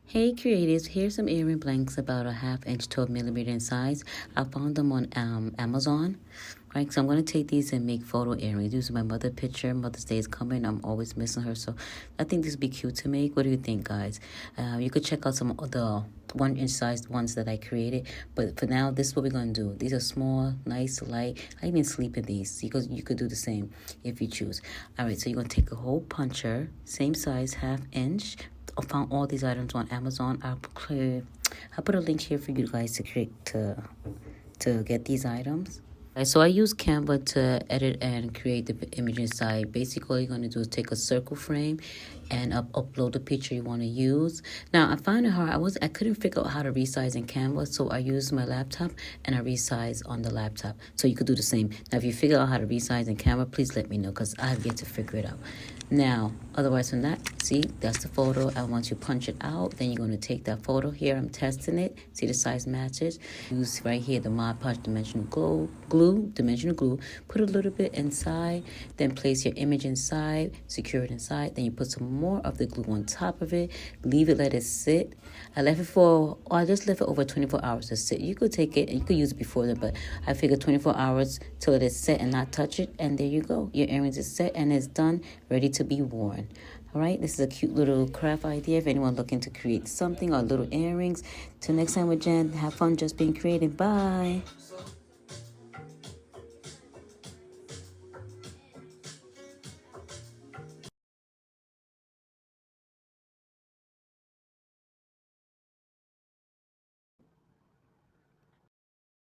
Hey creatives, here's some earring blanks about a 1/2 inch, 12 millimeter in size. I found them on Amazon. Right, so I'm gonna take these and make photo earrings. This is my mother picture. Mother's Day is coming. I'm always missing her, so I think this would be cute to make. What do you think, guys? You could check out some of the 1 inch sized ones that I created, but for now, this is what we're gonna do. These are small, nice, light. I even sleep in these because you could do the same if you choose. All right, so you're gonna take a hole puncher, same size, 1/2 inch. I found all these items on Amazon. I'll put a link here for you guys to create to get these items. So I use Canva to edit and create the image inside. Basically, all you're going to do is take a circle frame and upload the picture you want to use. Now, I found it hard. I couldn't figure out how to resize in Canva, so I used my laptop and I resize on the laptop. So you could do the same. Now, if you figure out how to resize in Canva, please let me know because I have yet to figure it out. Now, otherwise from that, see, that's the photo. And once you punch it out, then you're going to take that photo here. I'm testing it. See the size matches. Use right here the Mod Podge dimensional glue. Put a little bit inside. Then place your image inside. Secure it inside. Then you put some more of the glue on top of it. Leave it, let it sit. I just left it over 24 hours to sit. You could take it and you could use it before then, but I figured 24 hours till it is set and not touch it. And there you go. Your earrings is set and it's done, ready to be worn. All right, this is a cute little craft idea if anyone looking to create something or little earrings. Till next time with Jen, have fun just being creative. Bye.